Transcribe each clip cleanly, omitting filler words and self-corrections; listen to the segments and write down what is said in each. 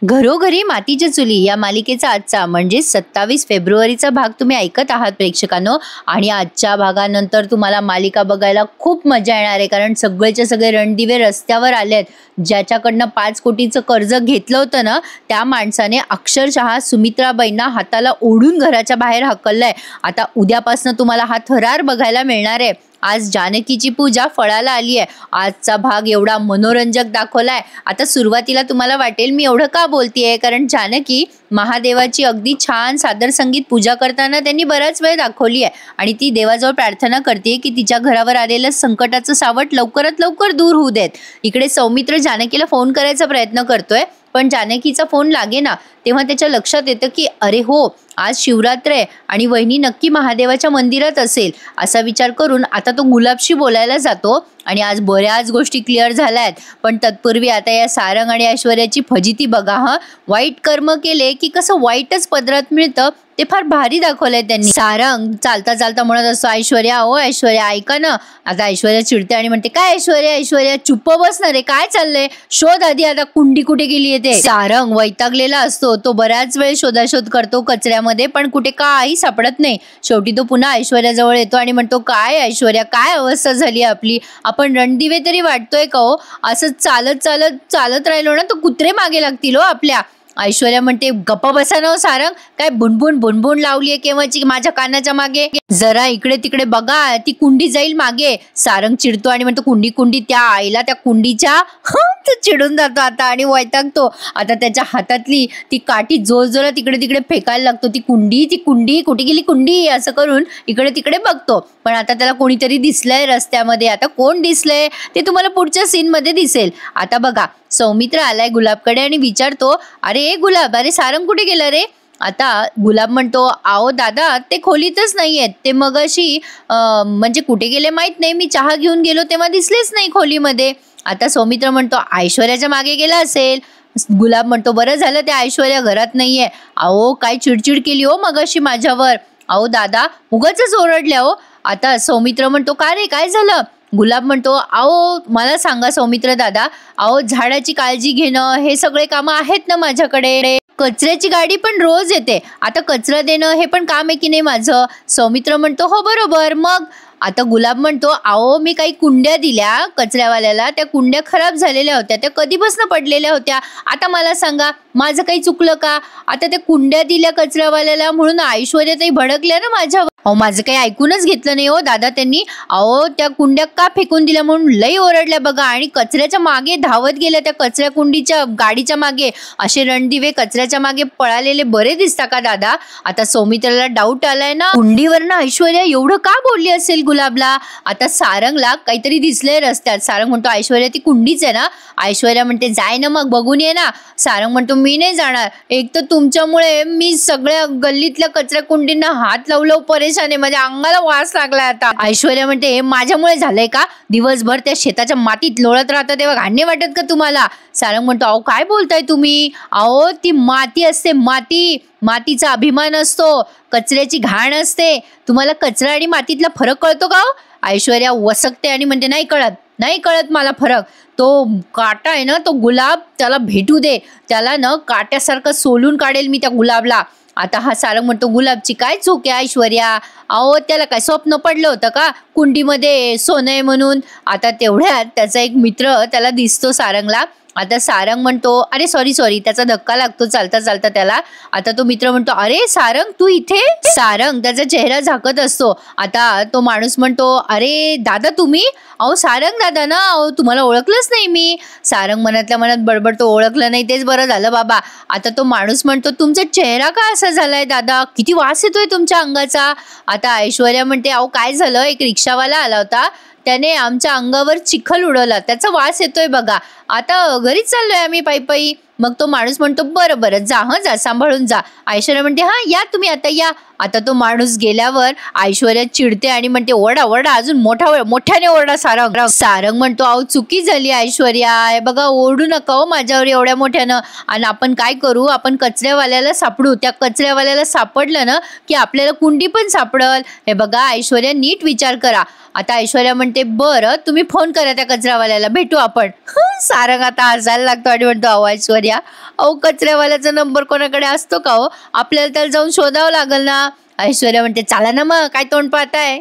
घरोघरी मातीच्या चुली या मालिकेचा आजचा म्हणजे 27 फेब्रुवारीचा भाग तुम्ही ऐकत आहात प्रेक्षकांनो. आणि आजच्या भागानंतर तुम्हाला मालिका बघायला खूप मजा येणार आहे, कारण सगळेचे सगळे रणदिवे रस्त्यावर आलेत. ज्याच्याकडनं 5 कोटीचं कर्ज घेतलं होतं ना, त्या माणसाने अक्षरशः सुमित्राबाईंना हाताला ओढून घराच्या बाहेर हकललंय. आता उद्यापासून तुम्हाला हा थरार बघायला मिळणार आहे. आज जानकीची पूजा फळाला आली आहे. आजचा भाग एवढा मनोरंजक दाखवलाय. आता सुरुवातीला तुम्हाला वाटेल मी एवढं का बोलतेय, कारण जानकी महादेवाची अगदी छान सादर संगीत पूजा करताना त्यांनी बराच वेळ दाखवली आहे आणि ती देवाजवळ प्रार्थना करते की तिच्या घरावर आलेलं संकटाचं सावट लवकरात लवकर दूर होऊ देत. इकडे सौमित्र जानकीला फोन करायचा प्रयत्न करतोय, पण जानकीचा फोन लागेना. तेव्हा त्याच्या लक्षात येतं की अरे हो, आज शिवरात्र आहे आणि वहिनी नक्की महादेवाच्या मंदिरात असेल. असा विचार करून आता तो गुलाबशी बोलायला जातो आणि आज बऱ्याच गोष्टी क्लिअर झाल्यात. पण तत्पूर्वी आता या सारंग आणि ऐश्वर्याची फजिती बघा. वाईट कर्म केले की कसं वाईटच पदरात मिळतं ते फार भारी दाखवलंय त्यांनी. सारंग चालता चालता म्हणत असतो, ऐश्वर्या ओ ऐश्वर्या ऐका ना. आता ऐश्वर्या चिडते आणि म्हणते, काय ऐश्वर्या ऐश्वर्या चुप्प बस ना रे, काय चाललंय, शोध आधी आता कुंडी कुठे गेली येते. सारंग वैतागलेला असतो. तो बराच वेळ शोधाशोध करतो कचऱ्यामध्ये, पण कुठे काही सापडत नाही. शेवटी तो पुन्हा ऐश्वर्याजवळ येतो आणि म्हणतो, काय ऐश्वर्या काय अवस्था झाली आपली, आपण रणदिवे तरी वाटतोय का हो, असं चालत चालत चालत राहिलो ना तर कुत्रे मागे लागतील हो आपल्या. ऐश्वर्या म्हणते, गप्पा बसा ना सारंग, काय बुणबुण बुणबुण लावलीये केव्हाची माझ्या कानाच्या मागे, जरा इकडे तिकडे बघा ती कुंडी जाईल मागे. सारंग चिडतो आणि म्हणतो, कुंडी कुंडी त्या आईला त्या कुंडीच्या. तो चिडून जातो आता आणि वैतागतो. आता त्याच्या हातातली ती काठी जोर जोरात तिकडे तिकडे फेकायला लागतो. ती कुंडी कुठे गेली कुंडी, असं करून इकडे तिकडे बघतो. पण आता त्याला कोणीतरी दिसलंय रस्त्यामध्ये. आता कोण दिसलंय ते तुम्हाला पुढच्या सीन मध्ये दिसेल. आता बघा, सौमित्र आलाय गुलाबकडे आणि विचारतो, अरे गुलाब, अरे सारंग कुठे गेला रे. आता गुलाब म्हणतो, आओ दादा ते खोलीतच नाहीयेत, ते मगाशी म्हणजे कुठे गेले माहित नाही, मी चहा घेऊन गेलो तेव्हा दिसलेच नाही खोलीमध्ये. आता सौमित्र म्हणतो, ऐश्वर्याच्या मागे गेला असेल. गुलाब म्हणतो, बरं झालं त्या ऐश्वर्या घरात नाहीये. अहो काय चिडचिड केली हो मगाशी माझ्यावर. अहो दादा उगाचच ओरडल्या हो. आता सौमित्र म्हणतो, का रे काय झालं. गुलाब म्हणतो, अहो मला सांगा सौमित्र दादा, अहो झाडाची काळजी घेणं हे सगळे कामं आहेत ना माझ्याकडे, कचऱ्याची गाडी पण रोज येते, आता कचरा देणं हे पण काम आहे की नाही माझं. सौमित्र म्हणतो, हो बरोबर. मग आता गुलाब म्हणतो, अहो मी काही कुंड्या दिल्या कचऱ्यावाल्याला, त्या कुंड्या खराब झालेल्या होत्या, त्या कधीपासून पडलेल्या होत्या. आता मला सांगा माझं काही चुकलं का. आता त्या कुंड्या दिल्या कचऱ्यावाल्याला म्हणून ऐश्वर्या ताई भडकल्या ना माझ्यावर. अहो माझं काही ऐकूनच घेतलं नाही हो दादा त्यांनी. अहो त्या कुंड्या का फेकून दिल्या म्हणून लई ओरडल्या बघा आणि कचऱ्याच्या मागे धावत गेल्या, त्या कचऱ्या कुंडीच्या गाडीच्या मागे. असे रणदिवे कचऱ्याच्या मागे पळालेले बरे दिसता का दादा. आता सौमित्राला डाऊट आलाय ना, कुंडीवरनं ऐश्वर्या एवढं का बोलली असेल गुलाबला. आता सारंगला काहीतरी दिसलंय रस्त्यात. सारंग म्हणतो, ऐश्वर्या ती कुंडीच आहे ना. ऐश्वर्या म्हणते, जाय ना मग बघून ये ना. सारंग म्हणतो, मी नाही जाणार, एक तर तुमच्यामुळे मी सगळ्या गल्लीतल्या कचऱ्या कुंडींना हात लावलो, परेशान आहे, माझ्या अंगाला वास लागलाय आता. ऐश्वर्या म्हणते, हे माझ्यामुळे झालंय का, दिवसभर त्या शेताच्या मातीत लोळत राहतं तेव्हा घाण वाटत का तुम्हाला. सारंग म्हणतो, अहो काय बोलताय तुम्ही, अहो ती माती असते, माती, मातीचा अभिमान असतो, कचऱ्याची घाण असते. तुम्हाला कचरा आणि मातीतला फरक कळतो का. ऐश्वर्या वसकते आणि म्हणते, नाही कळत मला फरक. तो काटा आहे ना तो गुलाब, त्याला भेटू दे, त्याला न काट्यासारखं सोलून काढेल मी त्या गुलाबला. आता हा सारंग म्हणतो, गुलाबची काय चूक आहे ऐश्वर्या, अहो त्याला काय स्वप्न पडलं होतं का कुंडीमध्ये सोनं आहे म्हणून. आता तेवढ्यात त्याचा एक मित्र त्याला दिसतो सारंगला. आता सारंग म्हणतो, अरे सॉरी, त्याचा धक्का लागतो चालता चालता त्याला. आता तो मित्र म्हणतो, अरे सारंग तू इथे. सारंग त्याचा चेहरा झाकत असतो. आता तो माणूस म्हणतो, अरे दादा तुम्ही. अहो सारंग दादा ना, अहो तुम्हाला ओळखलंच नाही मी. सारंग मनातल्या मनात बडबडतो, ओळखलं नाही तेच बरं झालं बाबा. आता तो माणूस म्हणतो, तुमचा चेहरा का असा झालाय दादा, किती वास येतोय तुमच्या अंगाचा. आता ऐश्वर्या म्हणते, अहो काय झालं, एक रिक्षावाला आला होता, त्याने आमच्या अंगावर चिखल उडवला, त्याचा वास येतोय बघा, आता घरीच चाललोय आम्ही पायी. मग तो माणूस म्हणतो, बरं जा सांभाळून जा. ऐश्वर्या म्हणते, हा या तुम्ही आता या. आता तो माणूस गेल्यावर ऐश्वर्या चिडते आणि म्हणते, ओरडा अजून मोठ्याने ओरडा सारंग. सारंग म्हणतो, अहो चुकी झाली ऐश्वर्या, हे बघा ओरडू नका हो माझ्यावर एवढ्या मोठ्यानं. आणि आपण काय करू, आपण कचऱ्यावाल्याला सापडू, त्या कचऱ्यावाल्याला सापडलं ना की आपल्याला कुंडी पण सापडल. हे बघा ऐश्वर्या नीट विचार करा. आता ऐश्वर्या म्हणते, बरं तुम्ही फोन करा त्या कचऱ्यावाल्याला, भेटू आपण. सारंग आता हसायला लागतो आणि म्हणतो, अहो ऐश्वर्या ऐश्वर्या, अहो कचऱ्यावाल्याचा नंबर कोणाकडे असतो का हो? आपल्याला त्याला जाऊन शोधावं लागेल ना. ऐश्वर्या म्हणते चला ना मग, काय तोंड पाहताय.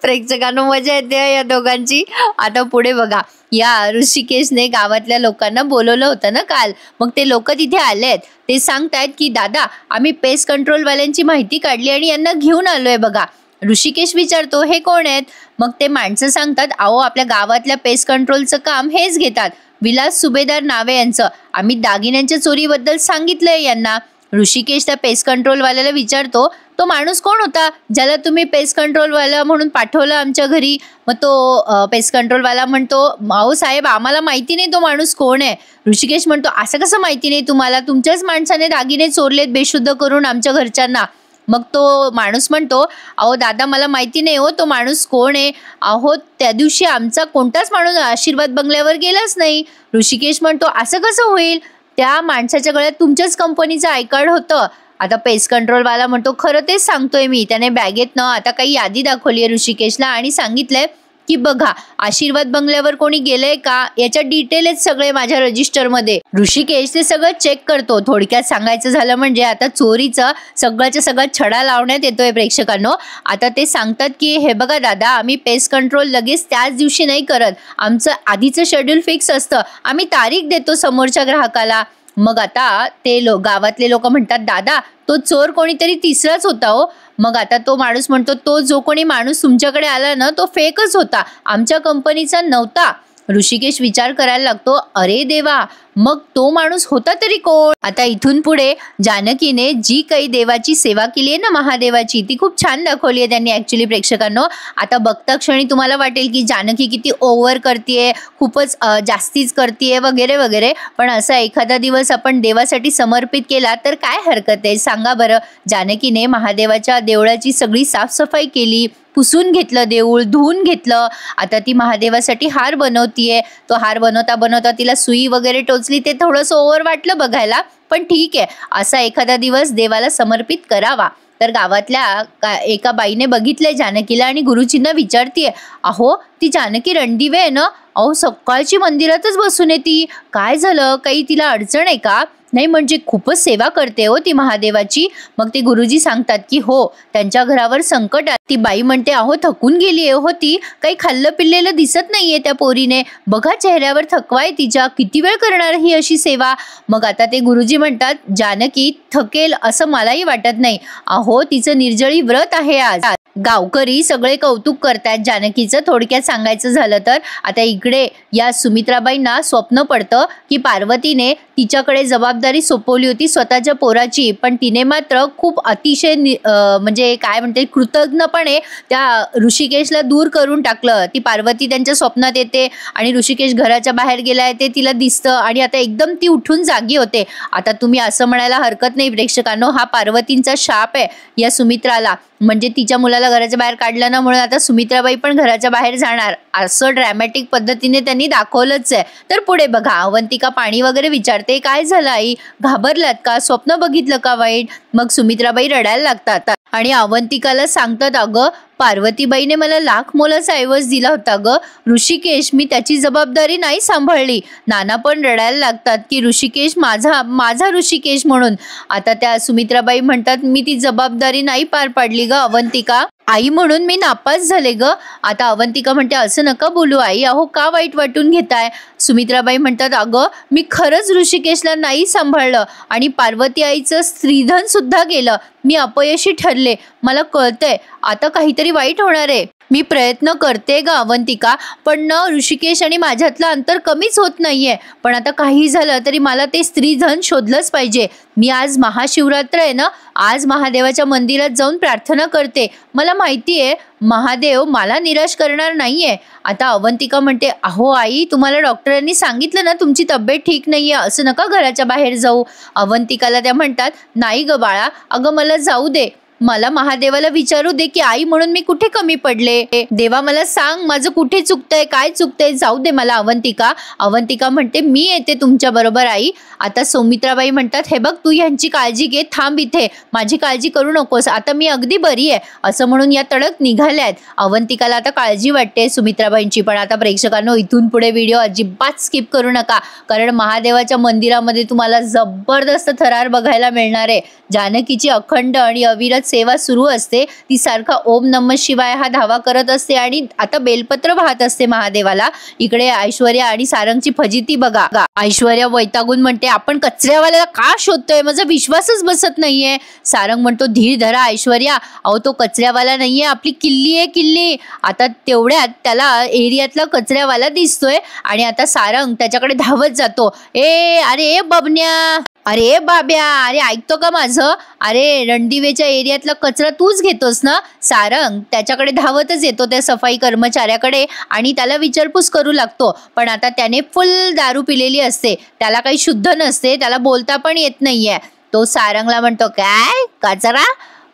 प्रेक्षकांना मजा येते या दोघांची. आता पुढे बघा, या ऋषिकेशने गावातल्या लोकांना बोलवलं होतं ना काल. मग ते लोक तिथे आलेत. ते सांगतायत की दादा, आम्ही पेस्ट कंट्रोलवाल्यांची माहिती काढली आणि यांना घेऊन आलोय बघा. ऋषिकेश विचारतो हे कोण आहेत? मग ते माणसं सांगतात अहो आपल्या गावातल्या पेस्ट कंट्रोलचं काम हेच घेतात, विलास सुभेदार नावे यांचं. आम्ही दागिन्यांच्या चोरीबद्दल सांगितलंय यांना. ऋषिकेश त्या पेस्ट कंट्रोलवाल्याला विचारतो तो माणूस कोण होता ज्याला तुम्ही पेस्ट कंट्रोलवाला म्हणून पाठवलं आमच्या घरी? मग तो पेस्ट कंट्रोलवाला म्हणतो अहो साहेब आम्हाला माहिती नाही तो माणूस कोण आहे. ऋषिकेश म्हणतो असं कसं माहिती नाही तुम्हाला? तुमच्याच माणसाने दागिने चोरलेत बेशुद्ध करून आमच्या घरच्यांना. मग तो माणूस म्हणतो अहो दादा मला माहिती नाही हो तो माणूस कोण आहे. अहो त्या दिवशी आमचा कोणताच माणूस आशीर्वाद बंगल्यावर गेलाच नाही. ऋषिकेश म्हणतो असं कसं होईल? त्या माणसाच्या गळ्यात तुमच्याच कंपनीचं आय कार्ड होतं. आता पेस्ट कंट्रोलवाला म्हणतो खरं तेच सांगतोय मी. त्याने बॅगेत आता काही यादी दाखवली आहे ऋषिकेशला आणि सांगितलंय की बघा आशीर्वाद बंगल्यावर कोणी गेलंय का याच्या डिटेल आहेत सगळे माझ्या रजिस्टरमध्ये. ऋषिकेश ते सगळं चेक करतो. थोडक्यात सांगायचं झालं म्हणजे आता चोरीचा सगळ्याच्या सगळा छडा लावण्यात येतोय प्रेक्षकांनो. आता ते सांगतात की हे बघा दादा आम्ही पेस्ट कंट्रोल लगेच त्याच दिवशी नाही करत, आमचं आधीचं शेड्यूल फिक्स असतं, आम्ही तारीख देतो समोरच्या ग्राहकाला. मग आता ते गावातले लोक म्हणतात दादा तो चोर कोणीतरी तिसराच होता हो. मग आता तो माणूस म्हणतो तो जो कोणी माणूस तुमच्याकडे आला ना तो फेकच होता, आमच्या कंपनीचा नव्हता. ऋषिकेश विचार करायला लागतो अरे देवा मग तो माणूस होता तरी कोण? आता इथून पुढे जानकीने जी काही देवाची सेवा केली आहे ना महादेवाची ती खूप छान दाखवली आहे त्यांनी ऍक्च्युली प्रेक्षकांनो. आता बघता क्षणी तुम्हाला वाटेल की जानकी किती ओव्हर करतेय, खूपच जास्तीच करतेय वगैरे वगैरे. पण असा एखादा दिवस आपण देवासाठी समर्पित केला तर काय हरकत आहे सांगा बरं. जानकीने महादेवाच्या देवळाची सगळी साफसफाई केली, पुसून घेतलं देऊळ, धुवून घेतलं. आता ती महादेवासाठी हार बनवतीये. तो हार बनवता बनवता तिला सुई वगैरे टोचली, ते थोडंसं ओव्हर वाटलं बघायला, पण ठीक आहे असा एखादा दिवस देवाला समर्पित करावा. तर गावातल्या एका बाईने बघितलंय जानकीला आणि गुरुजींना विचारतीये अहो ती जानकी रणदिवे आहे ना? अहो सकाळची मंदिरातच बसून आहे ती, काय झालं? काही तिला अडचण आहे का? नाही म्हणजे खूपच सेवा करते हो ती महादेवाची. मग ते गुरुजी सांगतात की हो त्यांच्या घरावर संकट आहे. ती बाई म्हणते अहो थकून गेली हो ती, काही खाल्लं पिल्लेलं दिसत नाहीये त्या पोरीने, बघा चेहऱ्यावर थकवा आहे तिच्या, किती वेळ करणार ही अशी सेवा. मग आता ते गुरुजी म्हणतात जानकी थकेल असं मलाही वाटत नाही, अहो तिचं निर्जळी व्रत आहे आज. गावकरी सगळे कौतुक करतात जानकीचं. थोडक्यात सांगायचं झालं तर आता इकडे या सुमित्राबाईंना स्वप्न पडतं की पार्वतीने तिच्याकडे जबाबदारी सोपवली होती स्वतःच्या पोराची, पण तिने मात्र खूप अतिशय म्हणजे काय म्हणते कृतज्ञपणे त्या ऋषिकेशला दूर करून टाकलं. ती पार्वती त्यांच्या स्वप्नात येते आणि ऋषिकेश घराच्या बाहेर गेलाय ते तिला दिसतं आणि आता एकदम ती उठून जागी होते. आता तुम्ही असं म्हणायला हरकत नाही प्रेक्षकांनो हा पार्वतींचा शाप आहे या सुमित्राला, म्हणजे तिच्या मुलाला घराच्या बाहेर काढलं ना म्हणून आता सुमित्राबाई पण घराच्या बाहेर जाणार असं ड्रॅमॅटिक पद्धतीने त्यांनी दाखवलंच आहे. तर पुढे बघा अवंतिका पाणी वगैरे विचारते काय झालं आई, घाबरलात का, स्वप्न बघितलं का वाईट? मग सुमित्राबाई रडायला लागतात आणि अवंतिकाला सांगतात अगं पार्वतीबाईने मला लाख मोलाचा ऐवज दिला होता ग ऋषिकेश, मी त्याची जबाबदारी नाही सांभाळली. नाना पण रडायला लागतात की ऋषिकेश माझा ऋषिकेश म्हणून. आता त्या सुमित्राबाई म्हणतात मी ती जबाबदारी नाही पार पाडली ग अवंतिका, आई म्हणून मी नापास झाले ग. आता अवंतिका म्हणते असं नका बोलू आई, अहो का वाईट वाटून घेताय? सुमित्राबाई म्हणतात अगं मी खरंच ऋषिकेशला नाही सांभाळलं आणि पार्वती आईचं स्त्रीधन सुद्धा गेलं, मी अपयशी ठरले, मला कळतंय आता काहीतरी वाईट होणार आहे. मी प्रयत्न करते ग अवंतिका, पण ऋषिकेश आणि माझ्यातलं अंतर कमीच होत नाहीये. पण आता काही झालं तरी मला ते स्त्रीधन शोधलंच पाहिजे. मी आज महाशिवरात्र आहे ना, आज महादेवाच्या मंदिरात जाऊन प्रार्थना करते. मला माहिती आहे महादेव मला निराश करणार नाहीये. आता अवंतिका म्हणते अहो आई तुम्हाला डॉक्टरांनी सांगितलं ना तुमची तब्येत ठीक नाहीये, असं नका घराच्या बाहेर जाऊ. अवंतिकाला त्या म्हणतात नाही ग बाळा, अगं मला जाऊ दे, मला महादेवाला विचारू दे की आई म्हणून मी कुठे कमी पडले. देवा मला सांग माझं कुठे चुकतंय, काय चुकतंय, जाऊ दे मला. अवंतिका म्हणते मी येते तुमच्या बरोबर आई. आता सुमित्राबाई म्हणतात हे बघ तू यांची काळजी घे, थांब इथे, माझी काळजी करू नकोस, आता मी अगदी बरी आहे असं म्हणून या तडक निघाल्यात. अवंतिकाला आता काळजी वाटते सुमित्राबाईंची. पण आता प्रेक्षकांनो इथून पुढे व्हिडिओ अजिबात स्किप करू नका, कारण महादेवाच्या मंदिरामध्ये तुम्हाला जबरदस्त थरार बघायला मिळणार आहे. जानकीची अखंड आणि अविरत सेवा सुरू असते. ती सारखा ओम नमः शिवाय हा धावा करत असते आणि आता बेलपत्र वाहत असते महादेवाला. इकडे ऐश्वर्या आणि सारंगची फजिती बघा. ऐश्वर्या वैतागून म्हणते आपण कचऱ्यावाल्याला का शोधतोय, माझा विश्वासच बसत नाहीये. सारंग म्हणतो धीर धरा ऐश्वर्या, अहो तो कचऱ्यावाला नाहीये, आपली किल्ली आहे किल्ली. आता तेवढ्यात त्याला एरियातला कचऱ्यावाला दिसतोय आणि आता सारंग त्याच्याकडे धावत जातो. अरे बबन्या, अरे बाब्या, अरे ऐकतो का माझं, अरे रणदिवेच्या एरियातला कचरा तूच घेतोस ना. सारंग त्याच्याकडे धावतच येतो त्या सफाई कर्मचाऱ्याकडे आणि त्याला विचारपूस करू लागतो. पण आता त्याने फुल दारू पिलेली असते, त्याला काही शुद्ध नसते, त्याला बोलता पण येत नाहीये. तो सारंगला म्हणतो काय कचरा,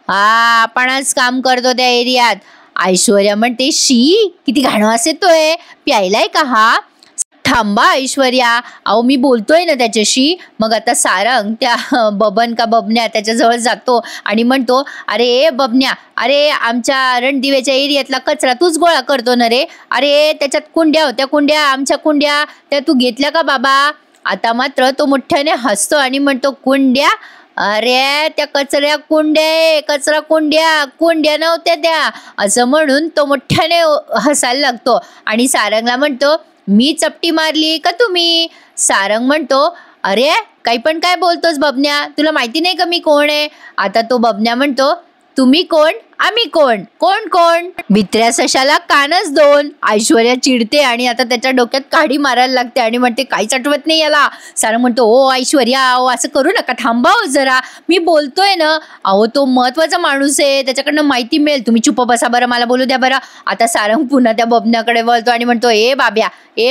हा आपणच काम करतो त्या एरियात. ऐश्वर्या म्हणते शी किती घाणवास येतोय, प्यायलाय का हा. थांबा ऐश्वर्या, अहो मी बोलतोय ना त्याच्याशी. मग आता सारंग त्या बबन्या त्याच्याजवळ जातो आणि म्हणतो अरे बबन्या, अरे आमच्या रणदिवेच्या एरियातला कचरा तूच गोळा करतो ना रे, अरे त्याच्यात कुंड्या होत्या, कुंड्या आमच्या कुंड्या त्या तू घेतल्या का बाबा. आता मात्र तो मोठ्याने हसतो आणि म्हणतो कुंड्या, अरे त्या कचरा कुंड्या नव्हत्या त्या, असं म्हणून तो मोठ्याने हसायला लागतो आणि सारंगला म्हणतो मी चपटी मारली का तुम्ही. सारंग म्हणतो अरे काही पण काय बोलतोस बबन्या, तुला माहिती नाही का मी कोण आहे. आता तो बबन्या म्हणतो तुम्ही कोण, आम्ही कोण, कोण कोण, भित्र्या सशाला कानच दोन. ऐश्वर्या चिडते आणि आता त्याच्या डोक्यात काढी मारायला लागते आणि म्हणते काहीच आठवत नाही याला. सारंग म्हणतो ओ ऐश्वर्या, अहो असं करू नका, थांबा हो जरा, मी बोलतोय ना. अहो तो महत्वाचा माणूस आहे, त्याच्याकडनं माहिती मिळेल, तुम्ही चुप बसा बरं, मला बोलू द्या बरं. आता सारंग पुन्हा त्या बबन्याकडे वळतो आणि म्हणतो ए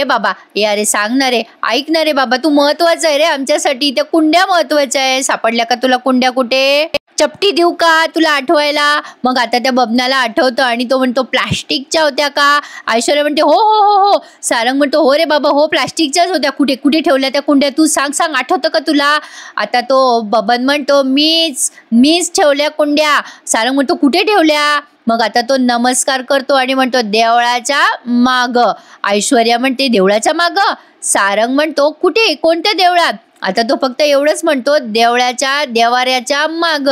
बाबा, अरे सांग ना रे, ऐक ना रे बाबा, तू महत्वाचा आहे रे आमच्यासाठी, त्या कुंड्या महत्वाच्या आहे, सापडल्या का तुला कुंड्या कुठे, चपटी देऊ का तुला आठवायला. मग आता त्या बबनाला आठवतं आणि तो म्हणतो प्लास्टिकच्या होत्या का. ऐश्वर्या म्हणते हो हो हो हो. सारंग म्हणतो हो रे बाबा हो, प्लास्टिकच्याच होत्या, कुठे कुठे ठेवल्या त्या कुंड्या, तू सांग आठवतं का तुला. आता तो बबन म्हणतो मीच ठेवल्या कुंड्या. सारंग म्हणतो कुठे ठेवल्या. मग आता तो नमस्कार करतो आणि म्हणतो देवळाच्या माग. ऐश्वर्या म्हणते देवळाच्या माग. सारंग म्हणतो कुठे, कोणत्या देवळात. आता तो फक्त एवढंच म्हणतो देवळाच्या देवाऱ्याच्या माग.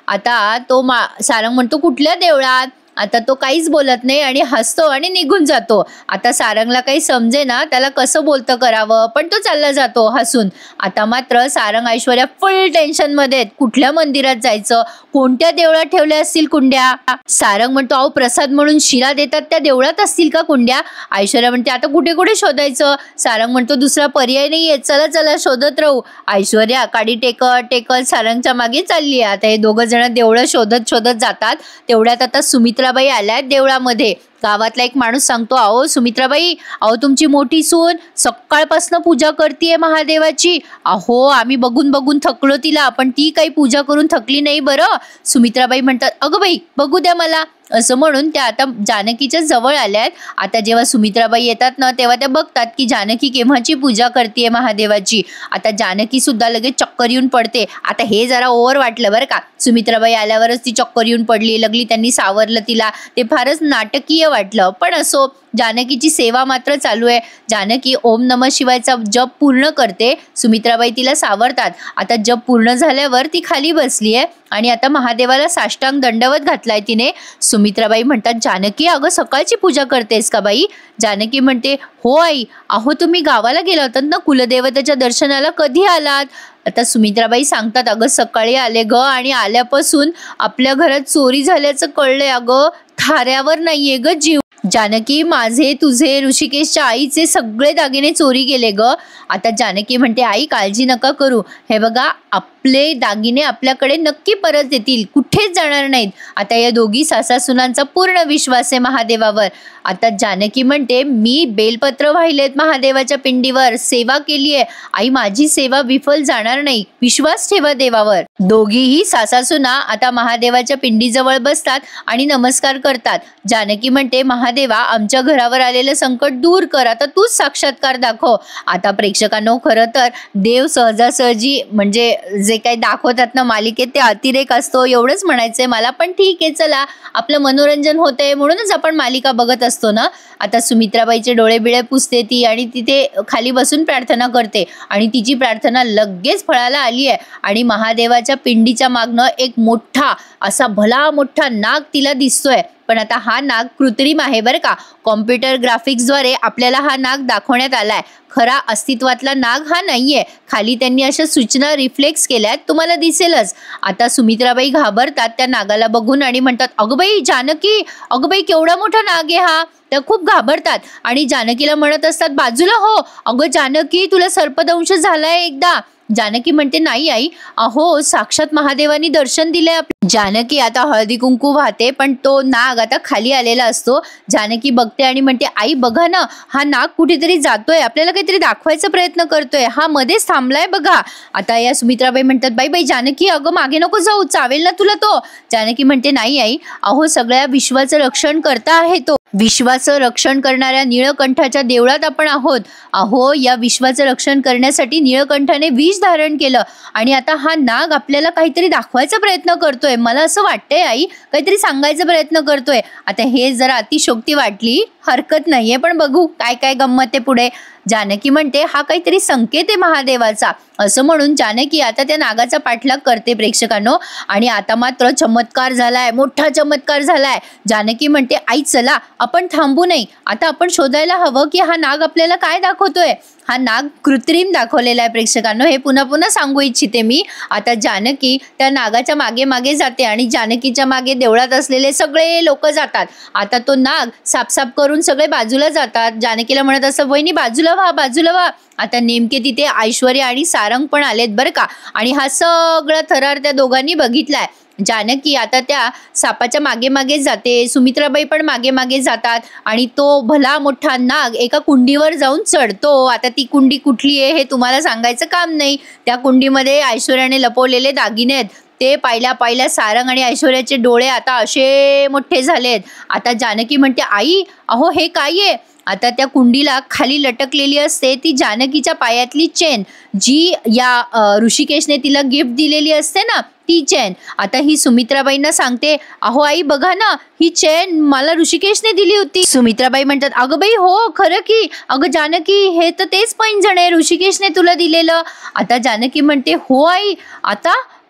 आता तो सारंग म्हणतो कुठल्या देवळात. आता तो काहीच बोलत नाही आणि हसतो आणि निघून जातो. आता सारंगला काही समजे ना त्याला कसं बोलतं करावं, पण तो चालला जातो हसून. आता मात्र सारंग ऐश्वर्या फुल टेन्शन मध्ये आहेत, कुठल्या मंदिरात जायचं, कोणत्या देवळात ठेवल्या असतील कुंड्या. सारंग म्हणतो अहो प्रसाद म्हणून शिरा देतात त्या देवळात असतील का कुंड्या. ऐश्वर्या म्हणते आता कुठे कुठे शोधायचं. सारंग म्हणतो दुसरा पर्याय नाहीये, चला शोधत राहू. ऐश्वर्या काडी टेकत सारंगच्या मागे चालली आहे. आता हे दोघं जण देवळं शोधत जातात. तेवढ्यात आता सुमित्राबाई आल्यात देवळामध्ये. गावातला एक माणूस सांगतो अहो सुमित्राबाई, अहो तुमची मोठी सून सकाळपासून पूजा करतीये महादेवाची. अहो आम्ही बघून थकलो तिला, पण ती काही पूजा करून थकली नाही बरं. सुमित्राबाई म्हणतात अगं बाई बघू द्या मला. असं म्हणून त्या आता जानकीच्या जवळ आल्यात. आता जेव्हा सुमित्राबाई येतात ना तेव्हा त्या बघतात की जानकी केव्हाची पूजा करते महादेवाची. आता जानकी सुद्धा लगेच चक्कर येऊन पडते. आता हे जरा ओव्हर वाटलं बरं का. सुमित्राबाई आल्यावरच ती चक्कर येऊन पडली, लगली त्यांनी सावरलं तिला, ते फारच नाटकीय वाटलं. पण असो, जानकीची सेवा मात्र चालू आहे. जानकी ओम नमः शिवायचा जप पूर्ण करते. सुमित्राबाई तिला सावरतात. आता जप पूर्ण झाल्यावर ती खाली बसली आहे आणि आता महादेवाला साष्टांग दंडवत घातलाय तिने. सुमित्राबाई म्हणतात जानकी अगं सकाळची पूजा करतेस का बाई. जानकी म्हणते हो आई, अहो तुम्ही गावाला गेला होतात ना कुलदेवतेच्या दर्शनाला, कधी आलात. आता सुमित्राबाई सांगतात अगं सकाळी आले ग, आणि आल्यापासून आपल्या घरात चोरी झाल्याचं कळलंय अगं, थाऱ्यावर नाहीये ग जीव. जानकी माझे तुझे ऋषिकेशच्या आईचे सगळे दागिने चोरी गेले ग. आता जानकी म्हणते आई काळजी नका करू, हे बघा आपले दागिने आपल्याकडे नक्की परत येतील, कुठेच जाणार नाहीत. आता या दोघी सासासुनांचा पूर्ण विश्वास आहे महादेवावर. आता जानकी म्हणते मी बेलपत्र वाहिलेत महादेवाच्या पिंडीवर, सेवा केली आहे आई, माझी सेवा विफल जाणार नाही, विश्वास ठेवा देवावर. दोघीही सासासुना आता महादेवाच्या पिंडीजवळ बसतात आणि नमस्कार करतात. जानकी म्हणते, महादेवा, आमच्या घरावर आलेलं संकट दूर कर, आता तूच साक्षात्कार दाखव. आता प्रेक्षकांनो, खरं तर देव सहजासहजी म्हणजे जे काही दाखवतात ना मालिकेत ते अतिरेक असतो एवढंच म्हणायचंय मला. पण ठीक आहे, चला, आपलं मनोरंजन होतंय म्हणूनच आपण मालिका बघत असतो ना. आता सुमित्राबाईचे डोळे बिळे पुसते ती आणि तिथे खाली बसून प्रार्थना करते आणि तिची प्रार्थना लगेच फळाला आली आहे आणि महादेवाच्या पिंडीच्या मागनं एक मोठा असा भला मोठा नाग तिला दिसतोय. पण आता हा नाग कृत्रिम आहे बरं का. कॉम्प्युटर ग्राफिक्सद्वारे आपल्याला हा नाग दाखवण्यात आलाय. खरा अस्तित्वातला नाग हा नाहीये. खाली त्यांनी अशा सूचना रिफ्लेक्स केल्यात, तुम्हाला दिसेलच. आता सुमित्राबाई घाबरतात त्या नागाला बघून आणि म्हणतात, अगं बाई जानकी, अगं बाई केवढा मोठा नाग आहे हा. त्या खूप घाबरतात आणि जानकीला म्हणत असतात, बाजूला हो. अगं जानकी, तुला सर्पदंश झालाय एकदा. जानकी म्हणते, नाही आई, अहो साक्षात महादेवानी दर्शन दिले. जानकी आता हळदी कुंकू वाहते पण तो नाग आता खाली आलेला असतो. जानकी बघते आणि म्हणते, आई बघा ना, हा नाग कुठेतरी जातोय, आपल्याला काहीतरी दाखवायचा प्रयत्न करतोय, हा मध्येच थांबलाय बघा. आता या सुमित्राबाई म्हणतात, बाई बाई जानकी, अगं मागे नको जाऊ, चावेल ना तुला तो. जानकी म्हणते, नाही आई, अहो सगळ्या विश्वाचं रक्षण करता आहे तो. विश्वाचं रक्षण करणाऱ्या निळकंठाच्या देवळात आपण आहोत. अहो या विश्वाचं रक्षण करण्यासाठी निळकंठाने विष धारण केलं आणि आता हा नाग आपल्याला काहीतरी दाखवायचा प्रयत्न करतोय. मला असं वाटतंय आई, काहीतरी सांगायचा प्रयत्न करतोय. आता हे जरा अतिशोक्ती वाटली, हरकत नाहीये, पण बघू काय काय गंमत आहे पुढे. जानकी म्हणते, हा काहीतरी संकेत आहे महादेवाचा. असं म्हणून जानकी आता त्या नागाचा पाठलाग करते प्रेक्षकांनो. आणि आता मात्र चमत्कार झालाय, मोठा चमत्कार झालाय. जानकी म्हणते, आई चला, आपण थांबू नये, आता आपण शोधायला हवं की हा नाग आपल्याला काय दाखवतोय. हा नाग कृत्रिम दाखवलेला आहे प्रेक्षकांनो, हे पुन्हा पुन्हा सांगू इच्छिते मी. आता जानकी त्या नागाच्या मागे मागे जाते आणि जानकीच्या मागे देवळात असलेले सगळे लोक जातात. आता तो नाग सापसाप करून सगळे बाजूला जातात. जानकीला म्हणत असं, वहिनी बाजूला व्हा, बाजूला व्हा. आता नेमके तिथे ऐश्वर्या आणि सारंग पण आलेत बरं का. आणि हा सगळा थरार त्या दोघांनी बघितलाय. जानकी आता त्या सापाच्या मागे मागे जाते, सुमित्राबाई पण मागे मागे जातात आणि तो भला मोठा नाग एका कुंडीवर जाऊन चढतो. आता ती कुंडी कुठली आहे हे तुम्हाला सांगायचं काम नाही. त्या कुंडीमध्ये ऐश्वर्याने लपवलेले दागिने आहेत. ते पाहिल्या पाहिल्या सारंग आणि ऐश्वर्याचे डोळे आता असे मोठे झालेत. आता जानकी म्हणते, आई अहो हे काय आहे. आता त्या कुंडीला खाली लटकलेली असते ती जानकीच्या पायातली चेन, जी या ऋषिकेशने तिला गिफ्ट दिलेली असते ना, ती चेन. आता ही सुमित्राबाईंना सांगते, अहो आई बघा ना, ही चेन मला ऋषिकेशने दिली होती. सुमित्राबाई म्हणतात, अगं बाई हो खरं की, अगं जानकी हे तर तेच पैंजण आहे ऋषिकेशने तुला दिलेलं. आता जानकी म्हणते, हो आई.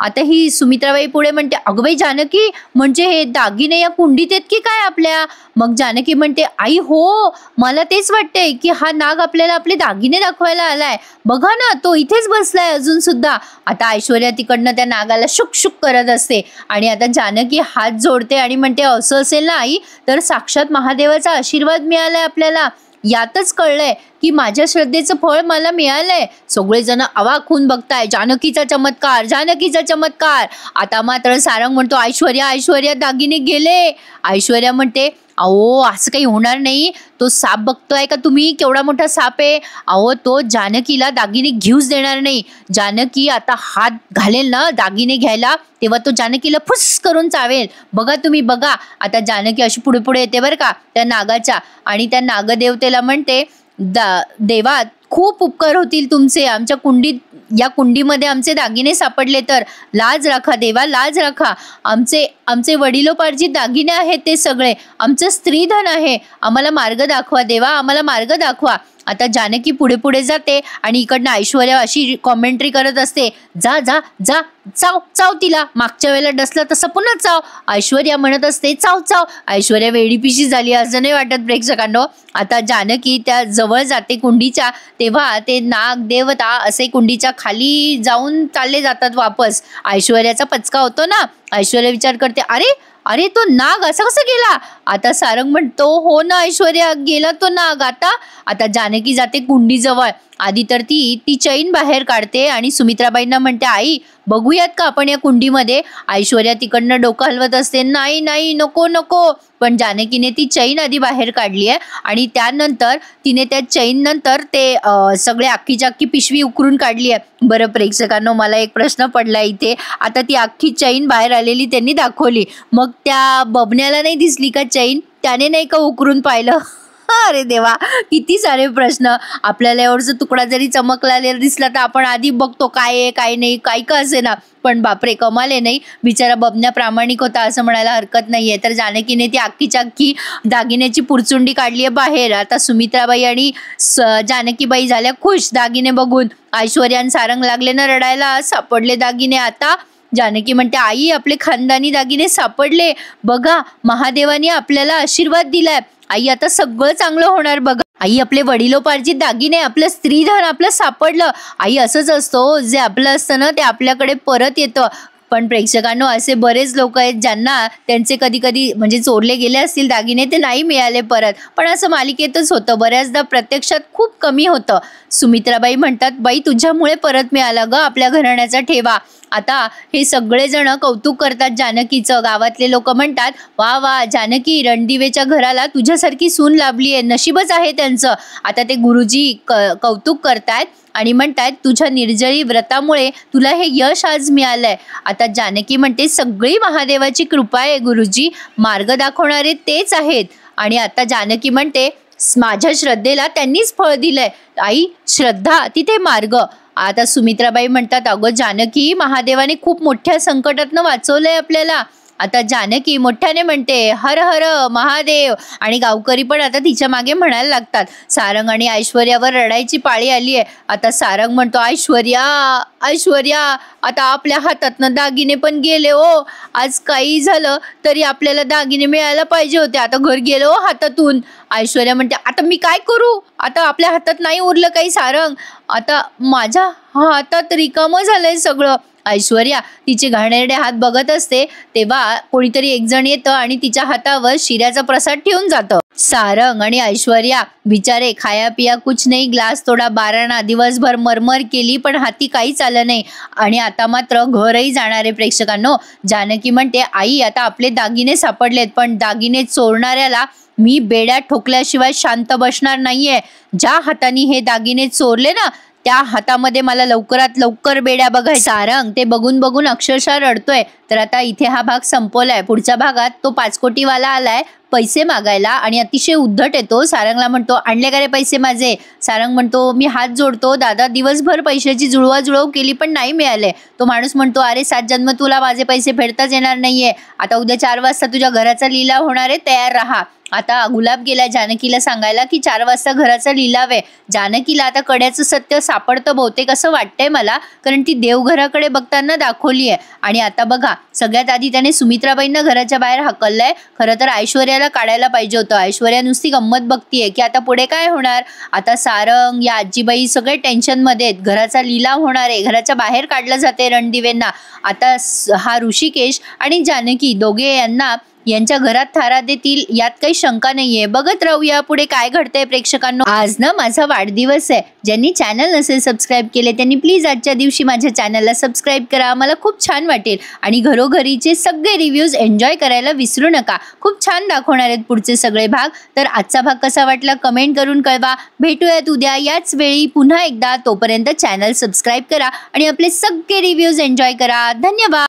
आता ही सुमित्राबाई पुढे म्हणते, अगं बाई जानकी, म्हणजे हे दागिने या कुंडीत आहेत की काय आपल्या. मग जानकी म्हणते, आई हो, मला तेच वाटतंय की हा नाग आपल्याला आपले दागिने दाखवायला आलाय. बघा ना, तो इथेच बसलाय अजून सुद्धा. आता ऐश्वर्या तिकडनं त्या नागाला शुक शुक करत असते आणि आता जानकी हात जोडते आणि म्हणते, असं असेल ना आई, तर साक्षात महादेवाचा आशीर्वाद मिळालाय आपल्याला. यातच कळलंय की माझ्या श्रद्धेचं फळ मला मिळालंय. सगळेजण अवाक होऊन बघताय, जानकीचा चमत्कार, जानकीचा चमत्कार. आता मात्र सारंग म्हणतो, ऐश्वर्या ऐश्वर्या दागिने गेले. ऐश्वर्या म्हणते, अहो असं काही होणार नाही, तो साप बघतोय का तुम्ही, केवढा मोठा साप आहे. अहो तो जानकीला दागिने घेऊच देणार नाही. जानकी आता हात घालेल ना दागिने घ्यायला, तेव्हा तो जानकीला फुस करून चावेल. बघा तुम्ही बघा. आता जानकी अशी पुढे पुढे येते बरं का त्या नागाच्या आणि त्या नागदेवतेला म्हणते, देवा खूप उपकार होतील तुमचे, आमच्या या कुंडीमध्ये आमचे दागिने सापडले तर लाज राखा देवा, लाज राखा. आमचे वडिलोपार्जित दागिने आहेत ते सगळे, आमचं स्त्रीधन आहे. आम्हाला मार्ग दाखवा देवा, आम्हाला मार्ग दाखवा. आता जानकी पुढे पुढे जाते आणि इकडनं ऐश्वर्या अशी कॉमेंट्री करत असते, जा जा जा, चाव चाव तिला, मागच्या वेळेला डसला तसं पुन्हा चाव. ऐश्वर्या म्हणत असते, चाव चाव. ऐश्वर्या वेडीपिशी झाली असं नाही वाटत प्रेक्षकांनो. आता जानकी त्या जवळ जाते कुंडीच्या, तेव्हा ते नाग देवता असे कुंडीच्या खाली जाऊन चालले जातात वापस. ऐश्वर्याचा पचका होतो ना. ऐश्वर्या विचार करते, अरे अरे तो नाग असा कसा गेला. आता सारंग म्हणतो, हो ना ऐश्वर्या, गेला तो नाग. आता जानकी जाते कुंडीजवळ. आधी तर ती चैन बाहेर काढते आणि सुमित्राबाईंना म्हणते, आई बघूयात का आपण या कुंडीमध्ये. ऐश्वर्या तिकडनं डोकं हलवत असते, नाही नाही नको नको, पण जानकीने ती चैन आधी बाहेर काढली आहे आणि त्यानंतर तिने त्या चैन नंतर ते सगळे अख्खीच्या अख्खी पिशवी उकरून काढली आहे. बरं प्रेक्षकांनो, मला एक प्रश्न पडला इथे. आता ती अख्खी चैन बाहेर आलेली त्यांनी दाखवली, मग त्या बबन्याला नाही दिसली का चैन? त्याने नाही का उकरून पाहिलं? अरे देवा, किती सारे प्रश्न. आपल्याला एवढा तुकडा जरी चमकलेला दिसला तर आपण आधी बघतो काय आहे काय नाही, काही का असे ना. पण बापरे, कमाल आहे नाही. बिचारा बबन्या प्रामाणिक होता असं म्हणायला हरकत नाहीये. तर जानकीने ती अख्खीच्या अख्खी दागिन्याची पुरचुंडी काढली आहे बाहेर. आता सुमित्राबाई आणि जानकीबाई झाल्या खुश दागिने बघून. ऐश्वर्या आणि सारंग लागले ना रडायला, सापडले दागिने. आता जानकी म्हणते, आई आपले खानदानी दागिने सापडले बघा, महादेवाने आपल्याला आशीर्वाद दिलाय. आई आता सगळं चांगलं होणार बघा. आई आपले वडिलोपार्जित दागिने, आपलं स्त्रीधन आपलं सापडलं. आई असंच असतो, जे आपलं असतं ना ते आपल्याकडे परत येतं. पण प्रेक्षकांनो, असे बरेच लोक आहेत ज्यांना त्यांचे कधी कधी म्हणजे चोरले गेले असतील दागिने, ते नाही मिळाले परत. पण असं मालिकेतच होतं, बऱ्याचदा प्रत्यक्षात खूप कमी होतं. सुमित्राबाई म्हणतात, बाई तुझ्यामुळे परत मिळाला ग आपल्या घराण्याचा ठेवा. आता हे सगळेजण कौतुक करतात जानकीचं. गावातले लोक म्हणतात, वा वा जानकी, रणदिवेच्या घराला तुझ्यासारखी सून लाभली आहे, नशीबच आहे त्यांचं. आता ते गुरुजी कौतुक करतायत आणि म्हणतायत, तुझ्या निर्जळी व्रतामुळे तुला हे यश आज मिळालंय. आता जानकी म्हणते, सगळी महादेवाची कृपा आहे गुरुजी, मार्ग दाखवणारे तेच आहेत. आणि आता जानकी म्हणते, माझ्या श्रद्धेला त्यांनीच फळ दिलंय. आई, श्रद्धा तिथे मार्ग. आता सुमित्राबाई म्हणतात, अगं जानकी, महादेवाने खूप मोठ्या संकटातनं वाचवलंय आपल्याला. आता जानकी मोठ्याने म्हणते, हर हर महादेव. आणि गावकरी पण आता तिच्या मागे म्हणायला लागतात. सारंग आणि ऐश्वर्यावर रडायची पाळी आली आहे. आता सारंग म्हणतो, ऐश्वर्या ऐश्वर्या, आता आपल्या हातातनं दागिने पण गेले हो. आज काही झालं तरी आपल्याला दागिने मिळायला पाहिजे होते, आता घर गेलो हातातून. ऐश्वर्या म्हणते, आता मी काय करू? आता आपल्या हातात नाही उरलं काही सारंग, आता माझ्या हातात रिकामं झालंय सगळं. ऐश्वर्या तिचे घाणेरडे हात बघत असते तेव्हा कोणीतरी एक जण येतं आणि तिच्या हातावर शिऱ्याचा प्रसाद ठेवून जातं. सारंग आणि ऐश्वर्या बिचारे, खाया पिया कुछ नाही, ग्लास तोडा 12 दिवसभर मरमर केली पण हाती काहीच आलं नाही. आणि आता मात्र घरही जाणारे प्रेक्षकांनो. जानकी म्हणते, आई आता आपले दागिने सापडलेत, पण दागिने चोरणाऱ्याला मी बेड्या ठोकल्याशिवाय शांत बसणार नाहीये. ज्या हाताने हे दागिने चोरले ना, त्या हातामध्ये मला लवकरात लवकर बेड्या बघाय. सारंग ते बघून बघून अक्षरशः रडतोय. तर आता इथे हा भाग संपवलाय. पुढच्या भागात तो 5 कोटीवाला आलाय पैसे मागायला आणि अतिशय उद्धट येतो. सारंगला म्हणतो, आणले का रे पैसे माझे? सारंग म्हणतो, मी हात जोडतो दादा, दिवसभर पैशाची जुळवाजुळव केली पण नाही मिळाले. तो माणूस म्हणतो, अरे 7 जन्म तुला माझे पैसे फेडताच येणार नाहीये. आता उद्या 4 वाजता तुझ्या घराचा लिलाव होणार आहे, तयार राहा. आता गुलाब गेला जानकीला सांगायला की 4 वाजता घराचा लिलाव आहे. जानकीला आता कड्याचं सत्य सापडतं बहुतेक असं वाटतंय मला, कारण ती देवघराकडे बघताना दाखवली आहे. आणि आता बघा, सगळ्यात आधी त्याने सुमित्राबाईंना घराच्या बाहेर हकललंय. खरं तर ऐश्वर्याला काढायला पाहिजे होतं. ऐश्वर्या नुसती गंमत बघतीये की आता पुढे काय होणार. आता सारंग, या आजीबाई सगळे टेन्शनमध्ये आहेत. घराचा लिलाव होणार आहे, घराच्या बाहेर काढलं जाते रणदिवेंना. आता हा ऋषिकेश आणि जानकी दोघे यांच्या घरात थारा देतील यात काही शंका नाहीये. बघत राहूया पुढे काय घडतंय प्रेक्षकांनो. आज ना माझा वाढदिवस आहे. ज्यांनी चॅनल नसेल सबस्क्राईब केले त्यांनी प्लीज आजच्या दिवशी माझ्या चॅनलला सबस्क्राईब करा, मला खूप छान वाटेल. आणि घरोघरीचे सगळे रिव्ह्यूज एन्जॉय करायला विसरू नका. खूप छान दाखवणार आहेत पुढचे सगळे भाग. तर आजचा भाग कसा वाटला कमेंट करून कळवा. भेटूयात उद्या याच वेळी पुन्हा एकदा. तोपर्यंत चॅनल सबस्क्राईब करा आणि आपले सगळे रिव्ह्यूज एन्जॉय करा. धन्यवाद.